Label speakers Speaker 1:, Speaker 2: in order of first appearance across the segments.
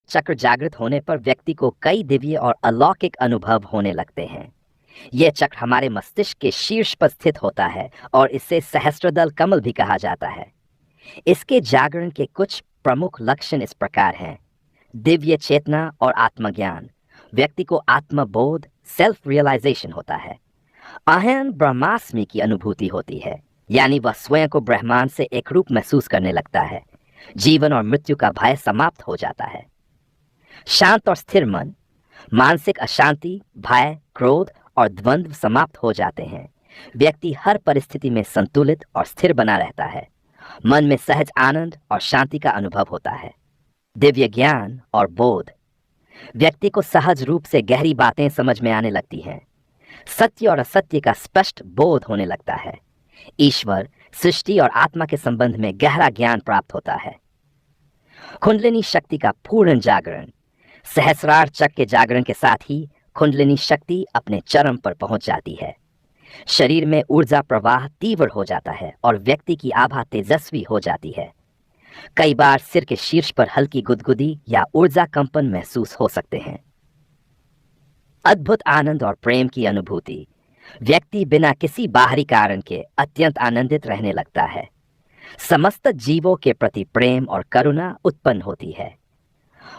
Speaker 1: चक्र जागृत होने पर व्यक्ति को कई दिव्य और अलौकिक अनुभव होने लगते हैं। यह चक्र हमारे मस्तिष्क के शीर्ष पर स्थित होता है और इसे सहस्त्रदल कमल भी कहा जाता है। इसके जागरण के कुछ प्रमुख लक्षण इस प्रकार हैं: दिव्य चेतना और आत्मज्ञान। व्यक्ति को आत्मबोध, सेल्फ रियलाइजेशन होता है। अहम ब्रह्मास्मि की अनुभूति होती है, यानी वह स्वयं को ब्रह्मांड से एक रूप महसूस करने लगता है। जीवन और मृत्यु का भय समाप्त हो जाता है। शांत और स्थिर मन। मानसिक अशांति, भय, क्रोध और द्वंद्व समाप्त हो जाते हैं। व्यक्ति हर परिस्थिति में संतुलित और स्थिर बना रहता है। मन में सहज आनंद और शांति का अनुभव होता है। दिव्य ज्ञान और बोध। व्यक्ति को सहज रूप से गहरी बातें समझ में आने लगती हैं। सत्य और असत्य का स्पष्ट बोध होने लगता है। ईश्वर, सृष्टि और आत्मा के संबंध में गहरा ज्ञान प्राप्त होता है। कुंडलिनी शक्ति का पूर्ण जागरण। सहस्रार चक्र के जागरण के साथ ही कुंडलिनी शक्ति अपने चरम पर पहुंच जाती है। शरीर में ऊर्जा प्रवाह तीव्र हो जाता है और व्यक्ति की आभा तेजस्वी हो जाती है। कई बार सिर के शीर्ष पर हल्की गुदगुदी या ऊर्जा कंपन महसूस हो सकते हैं। अद्भुत आनंद और प्रेम की अनुभूति। व्यक्ति बिना किसी बाहरी कारण के अत्यंत आनंदित रहने लगता है। समस्त जीवों के प्रति प्रेम और करुणा उत्पन्न होती है।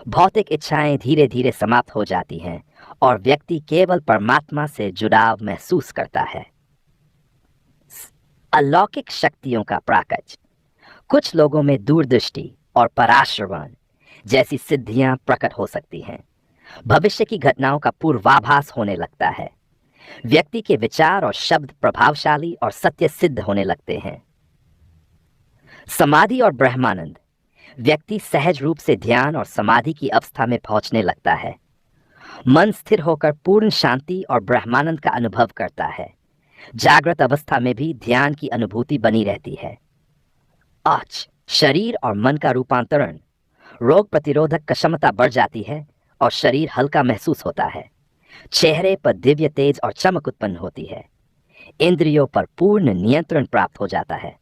Speaker 1: भौतिक इच्छाएं धीरे धीरे समाप्त हो जाती हैं और व्यक्ति केवल परमात्मा से जुड़ाव महसूस करता है। अलौकिक शक्तियों का प्राकट्य। कुछ लोगों में दूरदृष्टि और पराश्रवण जैसी सिद्धियां प्रकट हो सकती हैं। भविष्य की घटनाओं का पूर्वाभास होने लगता है। व्यक्ति के विचार और शब्द प्रभावशाली और सत्य सिद्ध होने लगते हैं। समाधि और ब्रह्मानंद। व्यक्ति सहज रूप से ध्यान और समाधि की अवस्था में पहुंचने लगता है। मन स्थिर होकर पूर्ण शांति और ब्रह्मानंद का अनुभव करता है। जागृत अवस्था में भी ध्यान की अनुभूति बनी रहती है। शरीर और मन का रूपांतरण। रोग प्रतिरोधक क्षमता बढ़ जाती है और शरीर हल्का महसूस होता है। चेहरे पर दिव्य तेज और चमक उत्पन्न होती है। इंद्रियों पर पूर्ण नियंत्रण प्राप्त हो जाता है।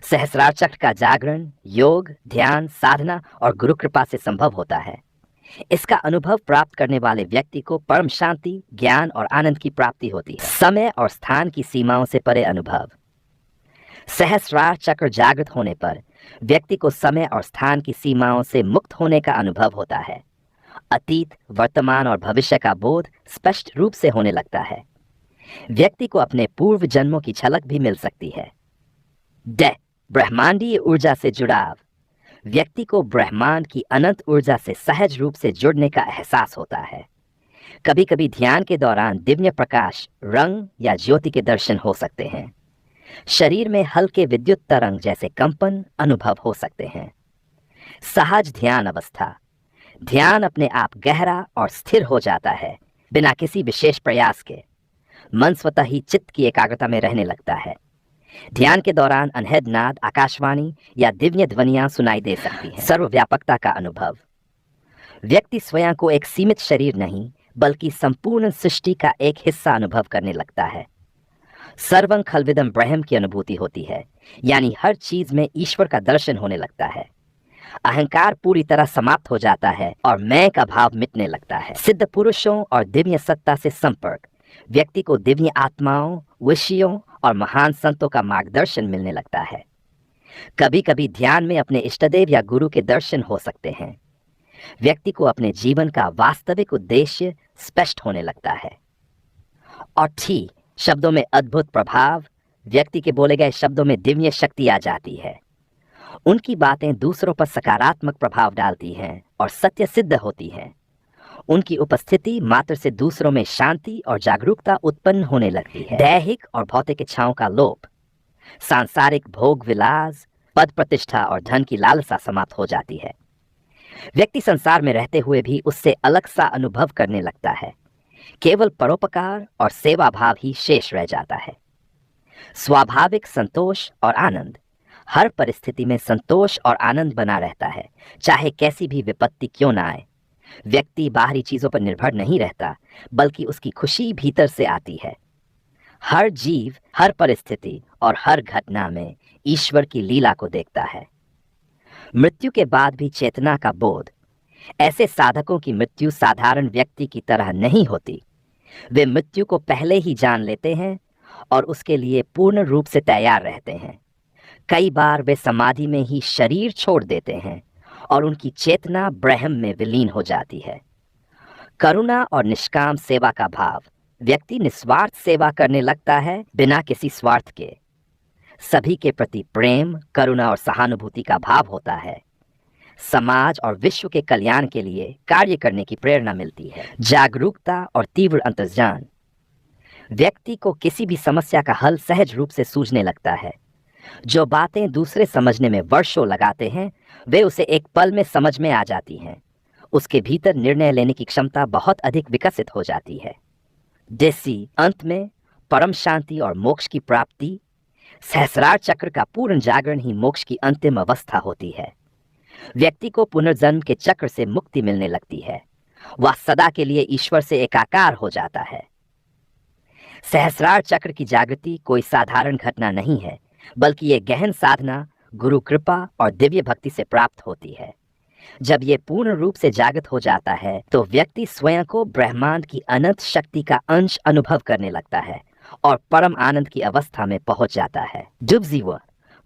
Speaker 1: सहस्रार चक्र का जागरण योग, ध्यान, साधना और गुरु कृपा से संभव होता है। इसका अनुभव प्राप्त करने वाले व्यक्ति को परम शांति, ज्ञान और आनंद की प्राप्ति होती है। समय और स्थान की सीमाओं से परे अनुभव। सहस्रार चक्र जागृत होने पर व्यक्ति को समय और स्थान की सीमाओं से मुक्त होने का अनुभव होता है। अतीत, वर्तमान और भविष्य का बोध स्पष्ट रूप से होने लगता है। व्यक्ति को अपने पूर्व जन्मों की झलक भी मिल सकती है। ब्रह्मांडीय ऊर्जा से जुड़ाव। व्यक्ति को ब्रह्मांड की अनंत ऊर्जा से सहज रूप से जुड़ने का एहसास होता है। कभी कभी ध्यान के दौरान दिव्य प्रकाश, रंग या ज्योति के दर्शन हो सकते हैं। शरीर में हल्के विद्युत तरंग जैसे कंपन अनुभव हो सकते हैं। सहज ध्यान अवस्था। ध्यान अपने आप गहरा और स्थिर हो जाता है बिना किसी विशेष प्रयास के। मन स्वतः ही चित्त की एकाग्रता में रहने लगता है। ध्यान के दौरान अनहद नाद, आकाशवाणी या दिव्य ध्वनियां सुनाई दे सकती हैं। सर्वव्यापकता का अनुभव। व्यक्ति स्वयं को एक सीमित शरीर नहीं बल्कि संपूर्ण सृष्टि का एक हिस्सा अनुभव करने लगता है। सर्वं खल्विदं ब्रह्म की अनुभूति होती है, यानी हर चीज में ईश्वर का दर्शन होने लगता है। अहंकार पूरी तरह समाप्त हो जाता है और मैं का भाव मिटने लगता है। सिद्ध पुरुषों और दिव्य सत्ता से संपर्क। व्यक्ति को दिव्य आत्माओं, विषयों और महान संतों का मार्गदर्शन मिलने लगता है। कभी कभी ध्यान में अपने इष्टदेव या गुरु के दर्शन हो सकते हैं। व्यक्ति को अपने जीवन का वास्तविक उद्देश्य स्पष्ट होने लगता है। और शब्दों में अद्भुत प्रभाव। व्यक्ति के बोले गए शब्दों में दिव्य शक्ति आ जाती है। उनकी बातें दूसरों पर सकारात्मक प्रभाव डालती हैं और सत्य सिद्ध होती हैं। उनकी उपस्थिति मात्र से दूसरों में शांति और जागरूकता उत्पन्न होने लगती है। दैहिक और भौतिक इच्छाओं का लोप। सांसारिक भोग विलास, पद प्रतिष्ठा और धन की लालसा समाप्त हो जाती है। व्यक्ति संसार में रहते हुए भी उससे अलग सा अनुभव करने लगता है। केवल परोपकार और सेवा भाव ही शेष रह जाता है। स्वाभाविक संतोष और आनंद। हर परिस्थिति में संतोष और आनंद बना रहता है, चाहे कैसी भी विपत्ति क्यों ना आए। व्यक्ति बाहरी चीजों पर निर्भर नहीं रहता, बल्कि उसकी खुशी भीतर से आती है। हर जीव, हर परिस्थिति और हर घटना में ईश्वर की लीला को देखता है। मृत्यु के बाद भी चेतना का बोध। ऐसे साधकों की मृत्यु साधारण व्यक्ति की तरह नहीं होती। वे मृत्यु को पहले ही जान लेते हैं और उसके लिए पूर्ण रूप से तैयार रहते हैं। कई बार वे समाधि में ही शरीर छोड़ देते हैं और उनकी चेतना ब्रह्म में विलीन हो जाती है। करुणा और निष्काम सेवा का भाव, व्यक्ति निस्वार्थ सेवा करने लगता है बिना किसी स्वार्थ के। सभी के प्रति प्रेम, करुणा और सहानुभूति का भाव होता है। समाज और विश्व के कल्याण के लिए कार्य करने की प्रेरणा मिलती है। जागरूकता और तीव्र अंतर्ज्ञान, व्यक्ति को किसी भी समस्या का हल सहज रूप से सूझने लगता है। जो बातें दूसरे समझने में वर्षों लगाते हैं, वे उसे एक पल में समझ में आ जाती हैं। उसके भीतर निर्णय लेने की क्षमता बहुत अधिक विकसित हो जाती है। जैसी अंत में परम शांति और मोक्ष की प्राप्ति, सहस्रार चक्र का पूर्ण जागरण ही मोक्ष की अंतिम अवस्था होती है। व्यक्ति को पुनर्जन्म के चक्र से मुक्ति मिलने लगती है। वह सदा के लिए ईश्वर से एकाकार हो जाता है। सहस्रार चक्र की जागृति कोई साधारण घटना नहीं है, बल्कि ये गहन साधना, गुरु कृपा और दिव्य भक्ति से प्राप्त होती है। जब ये पूर्ण रूप से जागृत हो जाता है तो व्यक्ति स्वयं को ब्रह्मांड की अनंत शक्ति का अंश अनुभव करने लगता है और परम आनंद की अवस्था में पहुंच जाता है। जुबजीव,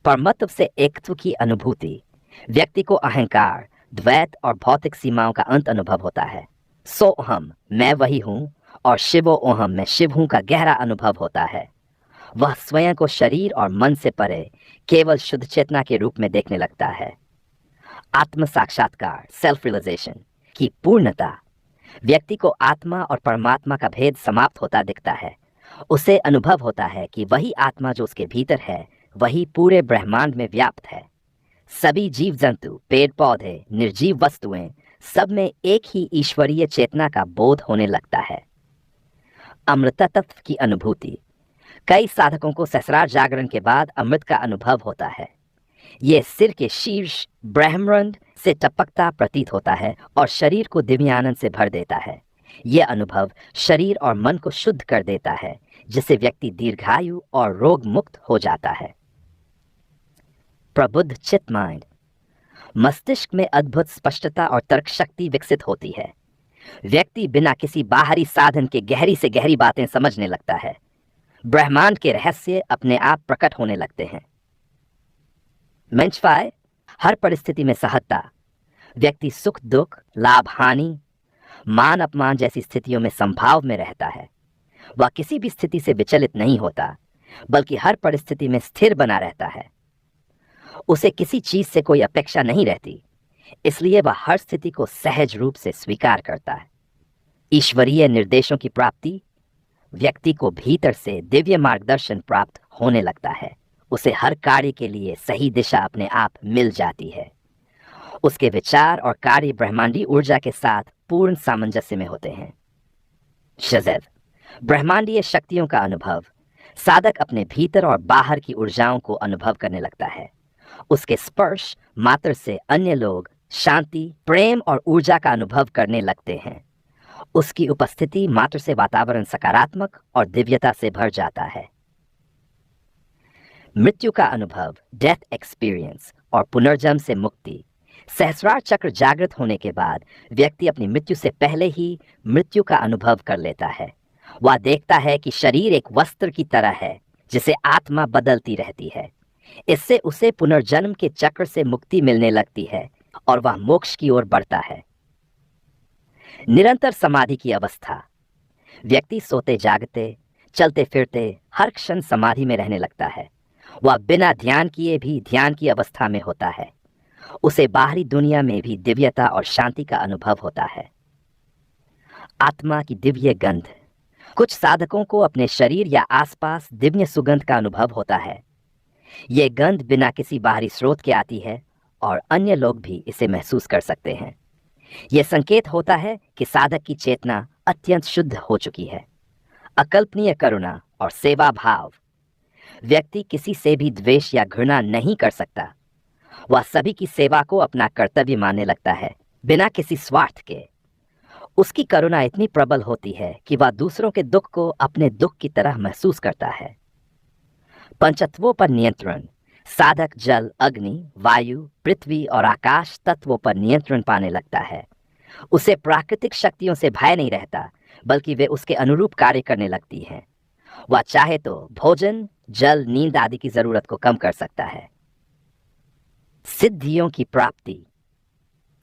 Speaker 1: परमत्व से एकत्व की अनुभूति, व्यक्ति को अहंकार, द्वैत और भौतिक सीमाओं का अंत अनुभव होता है। सोहम, मैं वही हूँ, और शिवो ओहम, मैं शिव हूँ का गहरा अनुभव होता है। वह स्वयं को शरीर और मन से परे केवल शुद्ध चेतना के रूप में देखने लगता है। आत्म साक्षात्कार, सेल्फ रियलाइजेशन की पूर्णता, व्यक्ति को आत्मा और परमात्मा का भेद समाप्त होता दिखता है। उसे अनुभव होता है कि वही आत्मा जो उसके भीतर है, वही पूरे ब्रह्मांड में व्याप्त है। सभी जीव जंतु, पेड़ पौधे, निर्जीव वस्तुएं, सब में एक ही ईश्वरीय चेतना का बोध होने लगता है। अमृत तत्व की अनुभूति, कई साधकों को सहस्रार जागरण के बाद अमृत का अनुभव होता है। यह सिर के शीर्ष ब्रह्मांड से टपकता प्रतीत होता है और शरीर को दिव्य आनंद से भर देता है। यह अनुभव शरीर और मन को शुद्ध कर देता है, जिससे व्यक्ति दीर्घायु और रोग मुक्त हो जाता है। प्रबुद्ध चित्त माइंड, मस्तिष्क में अद्भुत स्पष्टता और तर्क शक्ति विकसित होती है। व्यक्ति बिना किसी बाहरी साधन के गहरी से गहरी बातें समझने लगता है। ब्रह्मांड के रहस्य अपने आप प्रकट होने लगते हैं। मेंशफाई, हर परिस्थिति में सहजता, व्यक्ति सुख दुख, लाभ हानि, मान अपमान जैसी स्थितियों में संभाव में रहता है। वह किसी भी स्थिति से विचलित नहीं होता, बल्कि हर परिस्थिति में स्थिर बना रहता है। उसे किसी चीज से कोई अपेक्षा नहीं रहती, इसलिए वह हर स्थिति को सहज रूप से स्वीकार करता है। ईश्वरीय निर्देशों की प्राप्ति, व्यक्ति को भीतर से दिव्य मार्गदर्शन प्राप्त होने लगता है। उसे हर कार्य के लिए सही दिशा अपने आप मिल जाती है। उसके विचार और कार्य ब्रह्मांडी ऊर्जा के साथ पूर्ण सामंजस्य में होते हैं। शज़ेव, ब्रह्मांडीय शक्तियों का अनुभव, साधक अपने भीतर और बाहर की ऊर्जाओं को अनुभव करने लगता है। उसके स्पर्श मात्र से अन्य लोग शांति, प्रेम और ऊर्जा का अनुभव करने लगते हैं। उसकी उपस्थिति मात्र से वातावरण सकारात्मक और दिव्यता से भर जाता है। मृत्यु का अनुभव, डेथ एक्सपीरियंस और पुनर्जन्म से मुक्ति, सहस्रार चक्र जागृत होने के बाद व्यक्ति अपनी मृत्यु से पहले ही मृत्यु का अनुभव कर लेता है। वह देखता है कि शरीर एक वस्त्र की तरह है जिसे आत्मा बदलती रहती है। इससे उसे पुनर्जन्म के चक्र से मुक्ति मिलने लगती है और वह मोक्ष की ओर बढ़ता है। निरंतर समाधि की अवस्था, व्यक्ति सोते जागते, चलते फिरते हर क्षण समाधि में रहने लगता है। वह बिना ध्यान किए भी ध्यान की अवस्था में होता है। उसे बाहरी दुनिया में भी दिव्यता और शांति का अनुभव होता है। आत्मा की दिव्य गंध, कुछ साधकों को अपने शरीर या आसपास दिव्य सुगंध का अनुभव होता है। यह गंध बिना किसी बाहरी स्रोत के आती है और अन्य लोग भी इसे महसूस कर सकते हैं। यह संकेत होता है कि साधक की चेतना अत्यंत शुद्ध हो चुकी है। अकल्पनीय करुणा और सेवा भाव, व्यक्ति किसी से भी द्वेष या घृणा नहीं कर सकता। वह सभी की सेवा को अपना कर्तव्य मानने लगता है, बिना किसी स्वार्थ के। उसकी करुणा इतनी प्रबल होती है कि वह दूसरों के दुख को अपने दुख की तरह महसूस करता है। पंचतत्वों पर नियंत्रण, साधक जल, अग्नि, वायु, पृथ्वी और आकाश तत्वों पर नियंत्रण पाने लगता है। उसे प्राकृतिक शक्तियों से भय नहीं रहता, बल्कि वे उसके अनुरूप कार्य करने लगती हैं। वह चाहे तो भोजन, जल, नींद आदि की जरूरत को कम कर सकता है। सिद्धियों की प्राप्ति।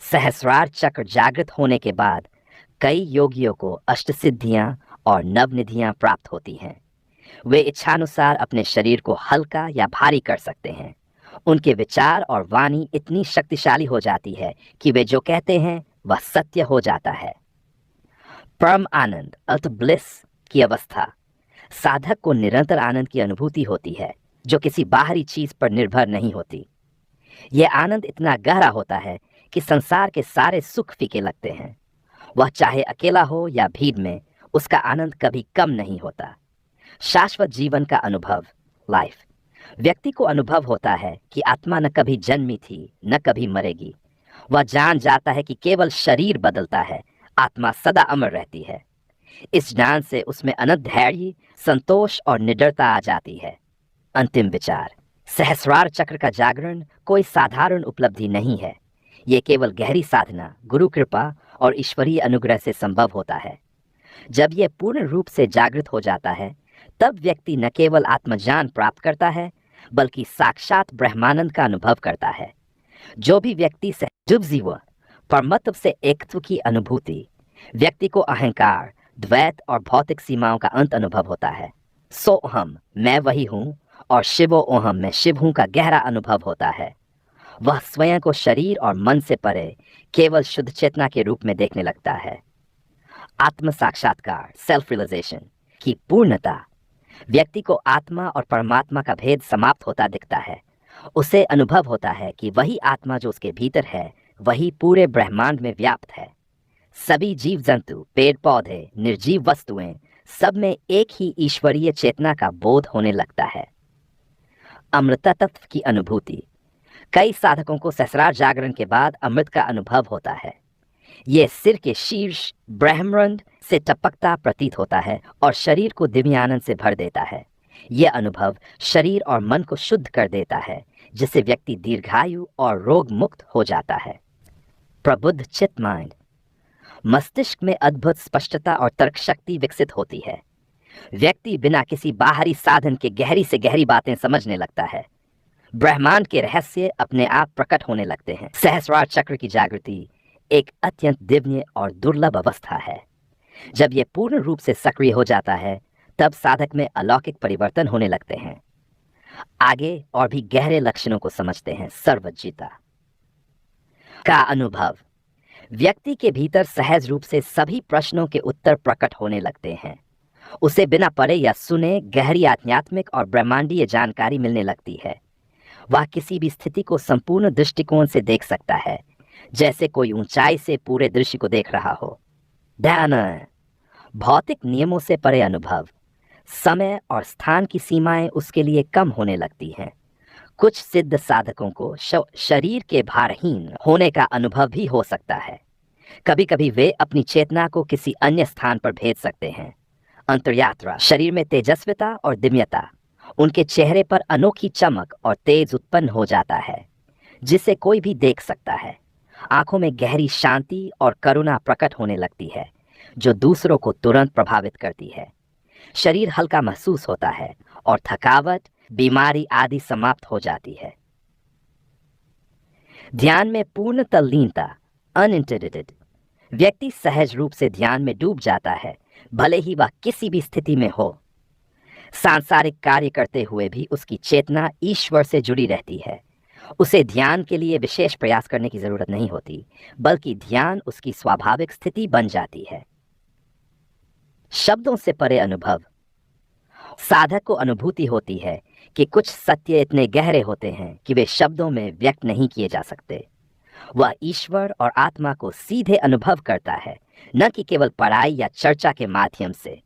Speaker 1: सहस्रार चक्र जागृत होने के बाद कई योगियों को अष्टसिद्धियां और नवनिधियां प्राप्त होती हैं। वे इच्छानुसार अपने शरीर को हल्का या भारी कर सकते हैं। उनके विचार और वाणी इतनी शक्तिशाली हो जाती है कि वे जो कहते हैं वह सत्य हो जाता है। परम आनंद अल्ट ब्लिस की अवस्था। साधक को निरंतर आनंद की अनुभूति होती है, जो किसी बाहरी चीज पर निर्भर नहीं होती। यह आनंद इतना गहरा होता है कि संसार के सारे सुख फीके लगते हैं। वह चाहे अकेला हो या भीड़ में, उसका आनंद कभी कम नहीं होता। शाश्वत जीवन का अनुभव, लाइफ। व्यक्ति को अनुभव होता है कि आत्मा न कभी जन्मी थी, न कभी मरेगी। वह जान जाता है कि केवल शरीर बदलता है, आत्मा सदा अमर रहती है। इस ज्ञान से उसमें अनंत धैर्य, संतोष और निडरता आ जाती है। अंतिम विचार। सहस्रार चक्र का जागरण कोई साधारण उपलब्धि नहीं है। ये केवल गहरी साधना, गुरु कृपा और ईश्वरीय अनुग्रह से संभव होता है। जब यह पूर्ण रूप से जागृत हो जाता है, तब व्यक्ति न केवल आत्मज्ञान प्राप्त करता है, बल्कि साक्षात ब्रह्मानंद का अनुभव करता है। जो भी व्यक्ति सहजीव परमत्व से एकत्व की अनुभूति, व्यक्ति को अहंकार, द्वैत और भौतिक सीमाओं का अंत अनुभव होता है। सो अहम, मैं वही हूँ, और शिवो ओहम, मैं शिव हूँ का गहरा अनुभव होता है। वह स्वयं को शरीर और मन से परे केवल शुद्ध चेतना के रूप में देखने लगता है। आत्म साक्षात्कार, सेल्फ रियलाइजेशन की पूर्णता। व्यक्ति को आत्मा और परमात्मा का भेद समाप्त होता दिखता है। उसे अनुभव होता है कि वही आत्मा जो उसके भीतर है, वही पूरे ब्रह्मांड में व्याप्त है। सभी जीव जंतु, पेड़ पौधे, निर्जीव वस्तुएं, सब में एक ही ईश्वरीय चेतना का बोध होने लगता है। अमृता तत्व की अनुभूति। कई साधकों को सहस्रार जागरण के बाद अमृत का अनुभव होता है। यह सिर के शीर्ष ब्रह्मांड से टपकता प्रतीत होता है और शरीर को दिव्य आनंद से भर देता है। यह अनुभव शरीर और मन को शुद्ध कर देता है, जिससे व्यक्ति दीर्घायु और रोग मुक्त हो जाता है। प्रबुद्ध चित्त माइंड। मस्तिष्क में अद्भुत स्पष्टता और तर्क शक्ति विकसित होती है। व्यक्ति बिना किसी बाहरी साधन के गहरी से गहरी बातें समझने लगता है। ब्रह्मांड के रहस्य अपने आप प्रकट होने लगते हैं। सहस्रार चक्र की जागृति एक अत्यंत दिव्य और दुर्लभ अवस्था है। जब यह पूर्ण रूप से सक्रिय हो जाता है, तब साधक में अलौकिक परिवर्तन होने लगते हैं। आगे और भी गहरे लक्षणों को समझते हैं। सर्वज्ञता का अनुभव। व्यक्ति के भीतर सहज रूप से सभी प्रश्नों के उत्तर प्रकट होने लगते हैं। उसे बिना पढ़े या सुने गहरी आध्यात्मिक और ब्रह्मांडीय जानकारी मिलने लगती है। वह किसी भी स्थिति को संपूर्ण दृष्टिकोण से देख सकता है, जैसे कोई ऊंचाई से पूरे दृश्य को देख रहा हो। ध्यान। भौतिक नियमों से परे अनुभव। समय और स्थान की सीमाएं उसके लिए कम होने लगती हैं। कुछ सिद्ध साधकों को शरीर के भारहीन होने का अनुभव भी हो सकता है। कभी कभी वे अपनी चेतना को किसी अन्य स्थान पर भेज सकते हैं। अंतर्यात्रा। शरीर में तेजस्विता और दिव्यता। उनके चेहरे पर अनोखी चमक और तेज उत्पन्न हो जाता है, जिसे कोई भी देख सकता है। आंखों में गहरी शांति और करुणा प्रकट होने लगती है, जो दूसरों को तुरंत प्रभावित करती है। शरीर हल्का महसूस होता है और थकावट, बीमारी आदि समाप्त हो जाती है। ध्यान में पूर्ण तल्लीनता, अनइंटरप्टेड। व्यक्ति सहज रूप से ध्यान में डूब जाता है, भले ही वह किसी भी स्थिति में हो। सांसारिक कार्य करते हुए भी उसकी चेतना ईश्वर से जुड़ी रहती है। उसे ध्यान के लिए विशेष प्रयास करने की जरूरत नहीं होती, बल्कि ध्यान उसकी स्वाभाविक स्थिति बन जाती है। शब्दों से परे अनुभव। साधक को अनुभूति होती है कि कुछ सत्य इतने गहरे होते हैं कि वे शब्दों में व्यक्त नहीं किए जा सकते। वह ईश्वर और आत्मा को सीधे अनुभव करता है, न कि केवल पढ़ाई या चर्चा के माध्यम से।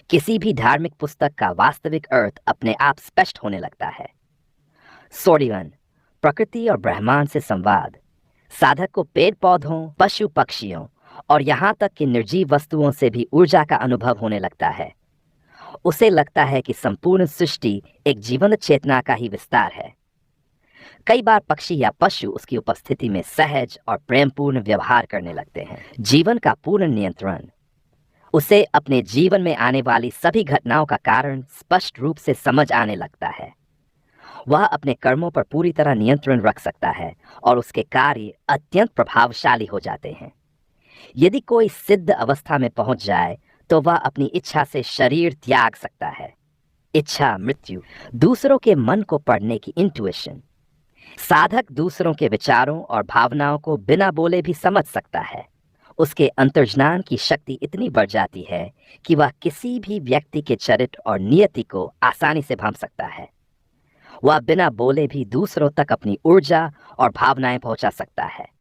Speaker 1: किसी भी धार्मिक पुस्तक का वास्तविक अर्थ अपने आप स्पष्ट होने लगता है। सोडिवन। प्रकृति और ब्रह्मांड से संवाद। साधक को पेड़ पौधों, पशु पक्षियों और यहाँ तक कि निर्जीव वस्तुओं से भी ऊर्जा का अनुभव होने लगता है। उसे लगता है कि संपूर्ण सृष्टि एक जीवंत चेतना का ही विस्तार है। कई बार पक्षी या पशु उसकी उपस्थिति में सहज और प्रेमपूर्ण व्यवहार करने लगते हैं। जीवन का पूर्ण नियंत्रण उसे अपने जीवन में आने वाली सभी घटनाओं का कारण स्पष्ट रूप से समझ आने लगता है। वह अपने कर्मों पर पूरी तरह नियंत्रण रख सकता है और उसके कार्य अत्यंत प्रभावशाली हो जाते हैं। यदि कोई सिद्ध अवस्था में पहुंच जाए तो वह अपनी इच्छा से शरीर त्याग सकता है। इच्छा मृत्यु। दूसरों के मन को पढ़ने की इंट्यूइशन। साधक दूसरों के विचारों और भावनाओं को बिना बोले भी समझ सकता है। उसके अंतर्ज्ञान की शक्ति इतनी बढ़ जाती है कि वह किसी भी व्यक्ति के चरित्र और नियति को आसानी से भांप सकता है। वह बिना बोले भी दूसरों तक अपनी ऊर्जा और भावनाएं पहुंचा सकता है।